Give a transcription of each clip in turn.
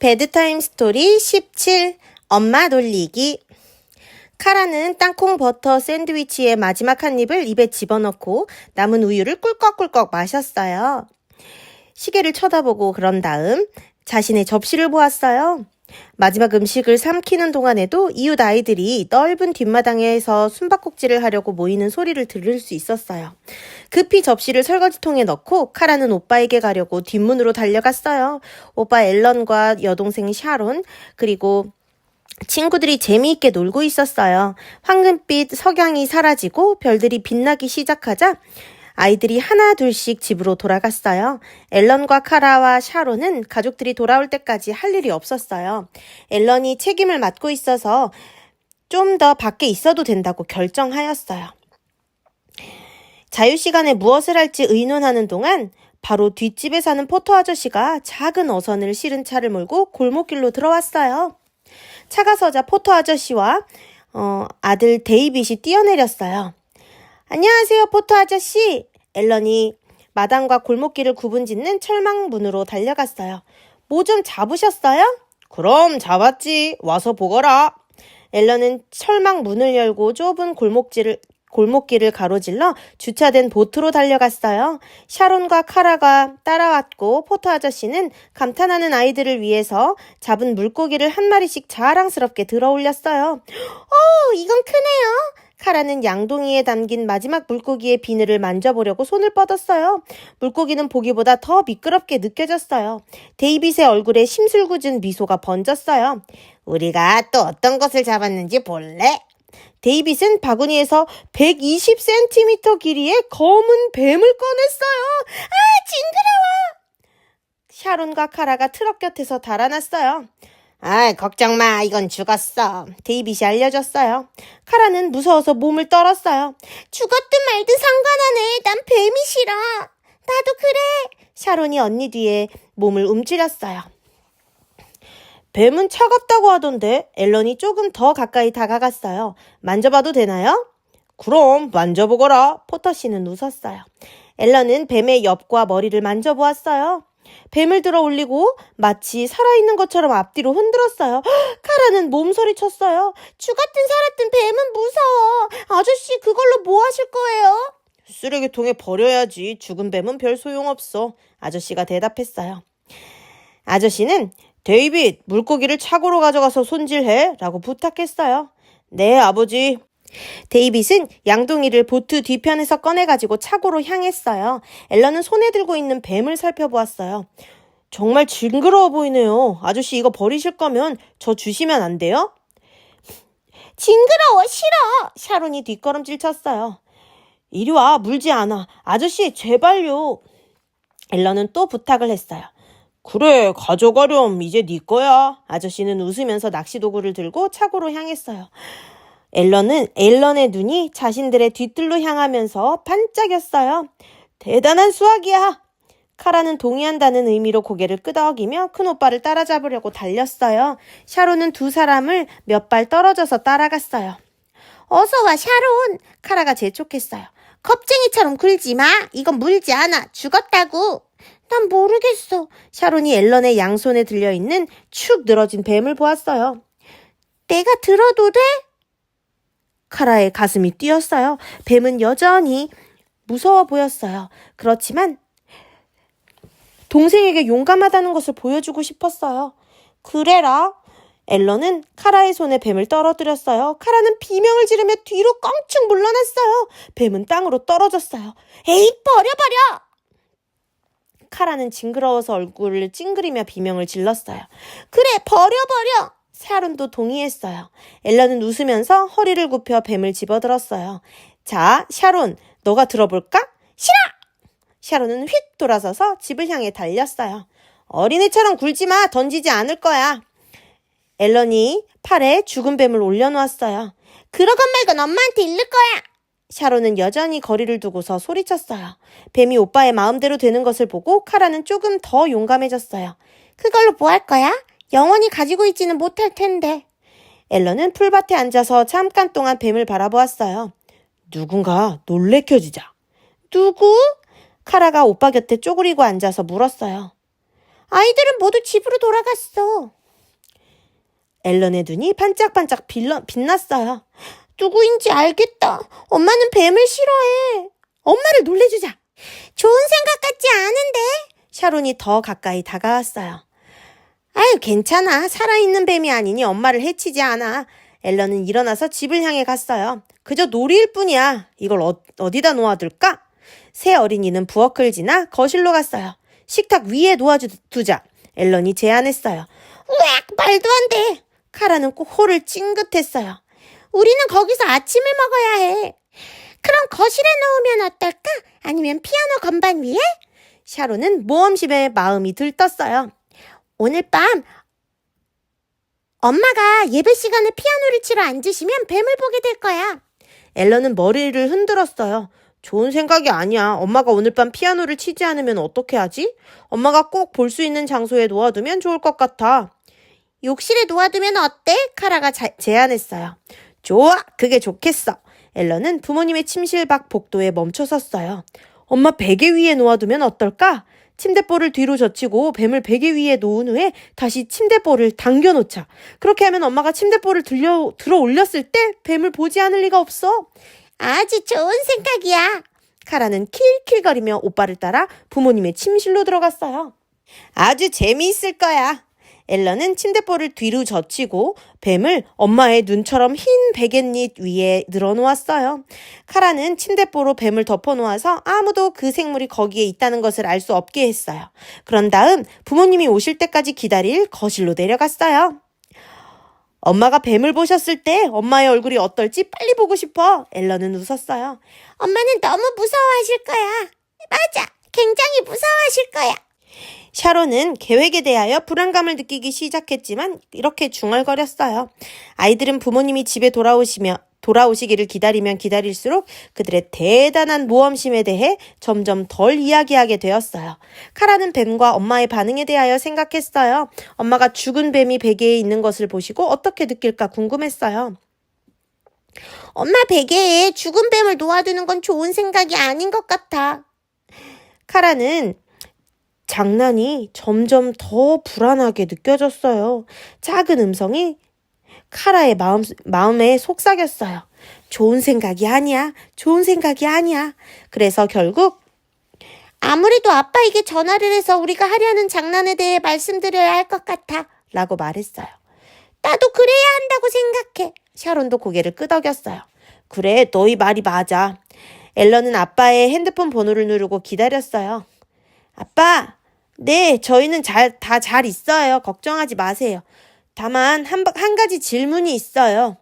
베드타임 스토리 17 엄마 놀리기. 카라는 땅콩 버터 샌드위치의 마지막 한 입을 입에 집어넣고 남은 우유를 꿀꺽꿀꺽 마셨어요. 시계를 쳐다보고 그런 다음 자신의 접시를 보았어요. 마지막 음식을 삼키는 동안에도 이웃 아이들이 넓은 뒷마당에서 숨바꼭질을 하려고 모이는 소리를 들을 수 있었어요. 급히 접시를 설거지통에 넣고 카라는 오빠에게 가려고 뒷문으로 달려갔어요. 오빠 앨런과 여동생 샤론 그리고 친구들이 재미있게 놀고 있었어요. 황금빛 석양이 사라지고 별들이 빛나기 시작하자 아이들이 하나 둘씩 집으로 돌아갔어요. 앨런과 카라와 샤론은 가족들이 돌아올 때까지 할 일이 없었어요. 앨런이 책임을 맡고 있어서 좀 더 밖에 있어도 된다고 결정하였어요. 자유시간에 무엇을 할지 의논하는 동안 바로 뒷집에 사는 포터 아저씨가 작은 어선을 실은 차를 몰고 골목길로 들어왔어요. 차가 서자 포터 아저씨와 아들 데이빗이 뛰어내렸어요. 안녕하세요, 포터 아저씨. 앨런이 마당과 골목길을 구분짓는 철망문으로 달려갔어요. 뭐 좀 잡으셨어요? 그럼 잡았지. 와서 보거라. 앨런은 철망문을 열고 좁은 골목길을 가로질러 주차된 보트로 달려갔어요. 샤론과 카라가 따라왔고 포터 아저씨는 감탄하는 아이들을 위해서 잡은 물고기를 한 마리씩 자랑스럽게 들어 올렸어요. 이건 크네요. 카라는 양동이에 담긴 마지막 물고기의 비늘을 만져보려고 손을 뻗었어요. 물고기는 보기보다 더 미끄럽게 느껴졌어요. 데이빗의 얼굴에 심술궂은 미소가 번졌어요. 우리가 또 어떤 것을 잡았는지 볼래? 데이빗은 바구니에서 120cm 길이의 검은 뱀을 꺼냈어요. 징그러워! 샤론과 카라가 트럭 곁에서 달아났어요. 걱정 마. 이건 죽었어. 데이빗이 알려줬어요. 카라는 무서워서 몸을 떨었어요. 죽었든 말든 상관하네. 난 뱀이 싫어. 나도 그래. 샤론이 언니 뒤에 몸을 움츠렸어요. 뱀은 차갑다고 하던데 앨런이 조금 더 가까이 다가갔어요. 만져봐도 되나요? 그럼 만져보거라. 포터 씨는 웃었어요. 앨런은 뱀의 옆과 머리를 만져보았어요. 뱀을 들어 올리고 마치 살아있는 것처럼 앞뒤로 흔들었어요. 카라는 몸서리쳤어요. 죽었든 살았든 뱀은 무서워. 아저씨 그걸로 뭐 하실 거예요? 쓰레기통에 버려야지. 죽은 뱀은 별 소용없어. 아저씨가 대답했어요. 아저씨는 데이빗, 물고기를 차고로 가져가서 손질해 라고 부탁했어요. 네, 아버지. 데이빗은 양동이를 보트 뒤편에서 꺼내가지고 차고로 향했어요. 앨런은 손에 들고 있는 뱀을 살펴보았어요. 정말 징그러워 보이네요. 아저씨 이거 버리실 거면 저 주시면 안 돼요? 징그러워, 싫어. 샤론이 뒷걸음질 쳤어요. 이리 와, 물지 않아. 아저씨 제발요. 앨런은 또 부탁을 했어요. 그래, 가져가렴. 이제 네 거야. 아저씨는 웃으면서 낚시도구를 들고 차고로 향했어요. 앨런의 눈이 자신들의 뒤뜰로 향하면서 반짝였어요. 대단한 수학이야. 카라는 동의한다는 의미로 고개를 끄덕이며 큰오빠를 따라잡으려고 달렸어요. 샤론은 두 사람을 몇 발 떨어져서 따라갔어요. 어서 와, 샤론. 카라가 재촉했어요. 겁쟁이처럼 굴지 마. 이건 물지 않아. 죽었다고. 난 모르겠어. 샤론이 앨런의 양손에 들려있는 축 늘어진 뱀을 보았어요. 내가 들어도 돼? 카라의 가슴이 뛰었어요. 뱀은 여전히 무서워 보였어요. 그렇지만 동생에게 용감하다는 것을 보여주고 싶었어요. 그래라. 앨런은 카라의 손에 뱀을 떨어뜨렸어요. 카라는 비명을 지르며 뒤로 껑충 물러났어요. 뱀은 땅으로 떨어졌어요. 에이, 버려! 카라는 징그러워서 얼굴을 찡그리며 비명을 질렀어요. 그래, 버려! 샤론도 동의했어요. 앨런은 웃으면서 허리를 굽혀 뱀을 집어들었어요. 자, 샤론, 너가 들어볼까? 싫어! 샤론은 휙 돌아서서 집을 향해 달렸어요. 어린애처럼 굴지 마. 던지지 않을 거야. 앨런이 팔에 죽은 뱀을 올려놓았어요. 그러건 말건 엄마한테 잃을 거야. 샤론은 여전히 거리를 두고서 소리쳤어요. 뱀이 오빠의 마음대로 되는 것을 보고 카라는 조금 더 용감해졌어요. 그걸로 뭐 할 거야? 영원히 가지고 있지는 못할 텐데. 앨런은 풀밭에 앉아서 잠깐 동안 뱀을 바라보았어요. 누군가 놀래켜주자. 누구? 카라가 오빠 곁에 쪼그리고 앉아서 물었어요. 아이들은 모두 집으로 돌아갔어. 앨런의 눈이 반짝반짝 빛났어요. 누구인지 알겠다. 엄마는 뱀을 싫어해. 엄마를 놀래주자. 좋은 생각 같지 않은데? 샤론이 더 가까이 다가왔어요. 아유, 괜찮아. 살아있는 뱀이 아니니 엄마를 해치지 않아. 앨런은 일어나서 집을 향해 갔어요. 그저 놀이일 뿐이야. 이걸 어디다 놓아둘까? 새 어린이는 부엌을 지나 거실로 갔어요. 식탁 위에 놓아두자. 앨런이 제안했어요. 우악, 말도 안 돼. 카라는 꼭 코를 찡긋했어요. 우리는 거기서 아침을 먹어야 해. 그럼 거실에 놓으면 어떨까? 아니면 피아노 건반 위에? 샤론은 모험심에 마음이 들떴어요. 오늘 밤 엄마가 예배 시간에 피아노를 치러 앉으시면 뱀을 보게 될 거야. 앨런은 머리를 흔들었어요. 좋은 생각이 아니야. 엄마가 오늘 밤 피아노를 치지 않으면 어떻게 하지? 엄마가 꼭 볼 수 있는 장소에 놓아두면 좋을 것 같아. 욕실에 놓아두면 어때? 카라가 제안했어요. 좋아, 그게 좋겠어. 앨런은 부모님의 침실 밖 복도에 멈춰 섰어요. 엄마 베개 위에 놓아두면 어떨까? 침대볼을 뒤로 젖히고 뱀을 베개 위에 놓은 후에 다시 침대볼을 당겨놓자. 그렇게 하면 엄마가 침대볼을 들어 올렸을 때 뱀을 보지 않을 리가 없어. 아주 좋은 생각이야. 카라는 킬킬거리며 오빠를 따라 부모님의 침실로 들어갔어요. 아주 재미있을 거야. 앨런은 침대볼을 뒤로 젖히고 뱀을 엄마의 눈처럼 흰 베갯잎 위에 늘어놓았어요. 카라는 침대볼로 뱀을 덮어놓아서 아무도 그 생물이 거기에 있다는 것을 알 수 없게 했어요. 그런 다음 부모님이 오실 때까지 기다릴 거실로 내려갔어요. 엄마가 뱀을 보셨을 때 엄마의 얼굴이 어떨지 빨리 보고 싶어. 앨런은 웃었어요. 엄마는 너무 무서워하실 거야. 맞아, 굉장히 무서워하실 거야. 샤론은 계획에 대하여 불안감을 느끼기 시작했지만 이렇게 중얼거렸어요. 아이들은 부모님이 집에 돌아오시기를 기다리면 기다릴수록 그들의 대단한 모험심에 대해 점점 덜 이야기하게 되었어요. 카라는 뱀과 엄마의 반응에 대하여 생각했어요. 엄마가 죽은 뱀이 베개에 있는 것을 보시고 어떻게 느낄까 궁금했어요. 엄마 베개에 죽은 뱀을 놓아두는 건 좋은 생각이 아닌 것 같아. 카라는 장난이 점점 더 불안하게 느껴졌어요. 작은 음성이 카라의 마음에 속삭였어요. 좋은 생각이 아니야. 좋은 생각이 아니야. 그래서 결국 아무래도 아빠에게 전화를 해서 우리가 하려는 장난에 대해 말씀드려야 할 것 같아. 라고 말했어요. 나도 그래야 한다고 생각해. 샤론도 고개를 끄덕였어요. 그래, 너희 말이 맞아. 앨런은 아빠의 핸드폰 번호를 누르고 기다렸어요. 아빠, 네, 저희는 다 잘 있어요. 걱정하지 마세요. 다만 한 가지 질문이 있어요.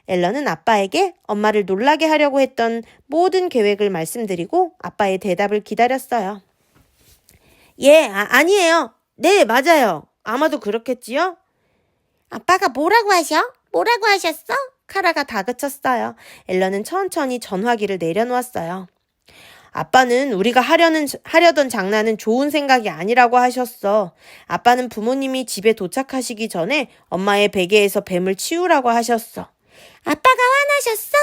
앨런은 아빠에게 엄마를 놀라게 하려고 했던 모든 계획을 말씀드리고 아빠의 대답을 기다렸어요. 예, 아니에요. 네, 맞아요. 아마도 그렇겠지요? 아빠가 뭐라고 하셨어? 카라가 다그쳤어요. 앨런은 천천히 전화기를 내려놓았어요. 아빠는 우리가 하려던 장난은 좋은 생각이 아니라고 하셨어. 아빠는 부모님이 집에 도착하시기 전에 엄마의 베개에서 뱀을 치우라고 하셨어. 아빠가 화나셨어?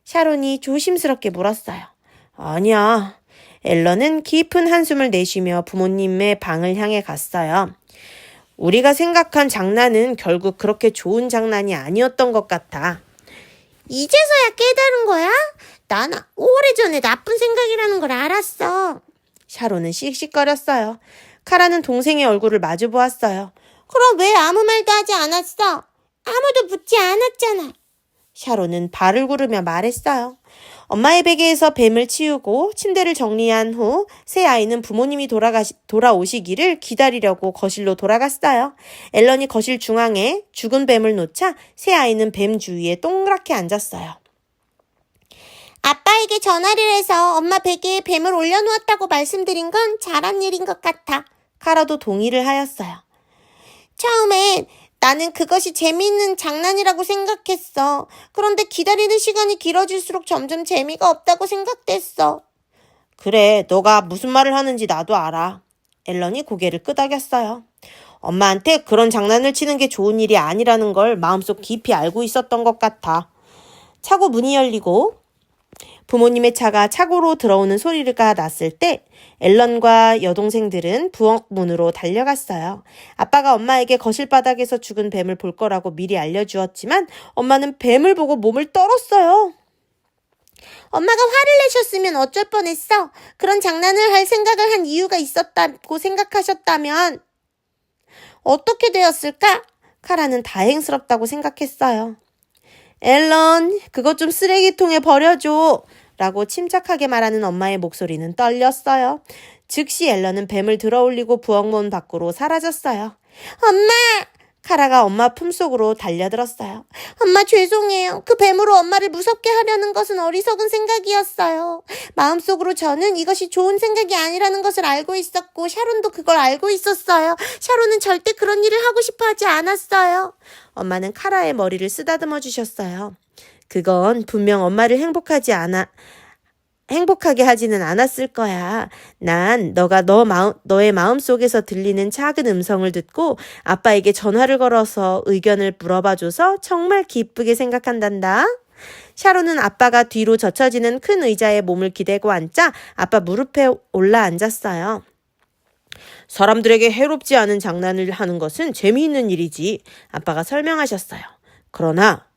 샤론이 조심스럽게 물었어요. 아니야. 앨런은 깊은 한숨을 내쉬며 부모님의 방을 향해 갔어요. 우리가 생각한 장난은 결국 그렇게 좋은 장난이 아니었던 것 같아. 이제서야 깨달은 거야? 난 오래전에 나쁜 생각이라는 걸 알았어. 샤론은 씩씩거렸어요. 카라는 동생의 얼굴을 마주 보았어요. 그럼 왜 아무 말도 하지 않았어? 아무도 묻지 않았잖아. 샤론은 발을 구르며 말했어요. 엄마의 베개에서 뱀을 치우고 침대를 정리한 후 새 아이는 부모님이 돌아오시기를 기다리려고 거실로 돌아갔어요. 앨런이 거실 중앙에 죽은 뱀을 놓자 새 아이는 뱀 주위에 동그랗게 앉았어요. 아빠에게 전화를 해서 엄마 베개에 뱀을 올려놓았다고 말씀드린 건 잘한 일인 것 같아. 카라도 동의를 하였어요. 처음엔 나는 그것이 재미있는 장난이라고 생각했어. 그런데 기다리는 시간이 길어질수록 점점 재미가 없다고 생각됐어. 그래, 너가 무슨 말을 하는지 나도 알아. 앨런이 고개를 끄덕였어요. 엄마한테 그런 장난을 치는 게 좋은 일이 아니라는 걸 마음속 깊이 알고 있었던 것 같아. 차고 문이 열리고 부모님의 차가 차고로 들어오는 소리가 났을 때 앨런과 여동생들은 부엌 문으로 달려갔어요. 아빠가 엄마에게 거실 바닥에서 죽은 뱀을 볼 거라고 미리 알려주었지만 엄마는 뱀을 보고 몸을 떨었어요. 엄마가 화를 내셨으면 어쩔 뻔했어. 그런 장난을 할 생각을 한 이유가 있었다고 생각하셨다면 어떻게 되었을까? 카라는 다행스럽다고 생각했어요. 앨런, 그것 좀 쓰레기통에 버려줘. 라고 침착하게 말하는 엄마의 목소리는 떨렸어요. 즉시 앨런은 뱀을 들어올리고 부엌문 밖으로 사라졌어요. 엄마! 카라가 엄마 품속으로 달려들었어요. 엄마 죄송해요. 그 뱀으로 엄마를 무섭게 하려는 것은 어리석은 생각이었어요. 마음속으로 저는 이것이 좋은 생각이 아니라는 것을 알고 있었고 샤론도 그걸 알고 있었어요. 샤론은 절대 그런 일을 하고 싶어 하지 않았어요. 엄마는 카라의 머리를 쓰다듬어 주셨어요. 그건 분명 엄마를 행복하게 하지는 않았을 거야. 난 너가 너의 마음속에서 들리는 작은 음성을 듣고 아빠에게 전화를 걸어서 의견을 물어봐줘서 정말 기쁘게 생각한단다. 샤론은 아빠가 뒤로 젖혀지는 큰 의자에 몸을 기대고 앉자 아빠 무릎에 올라 앉았어요. 사람들에게 해롭지 않은 장난을 하는 것은 재미있는 일이지. 아빠가 설명하셨어요. 그러나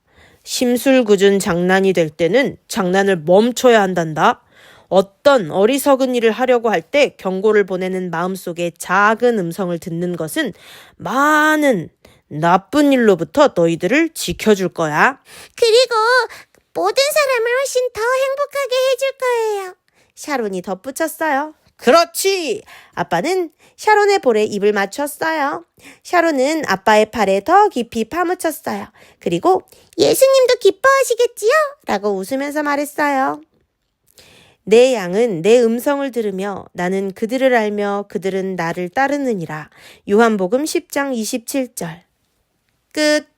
심술궂은 장난이 될 때는 장난을 멈춰야 한단다. 어떤 어리석은 일을 하려고 할 때 경고를 보내는 마음속의 작은 음성을 듣는 것은 많은 나쁜 일로부터 너희들을 지켜줄 거야. 그리고 모든 사람을 훨씬 더 행복하게 해줄 거예요. 샤론이 덧붙였어요. 그렇지! 아빠는 샤론의 볼에 입을 맞췄어요. 샤론은 아빠의 팔에 더 깊이 파묻혔어요. 그리고 예수님도 기뻐하시겠지요? 라고 웃으면서 말했어요. 내 양은 내 음성을 들으며 나는 그들을 알며 그들은 나를 따르느니라. 요한복음 10장 27절. 끝.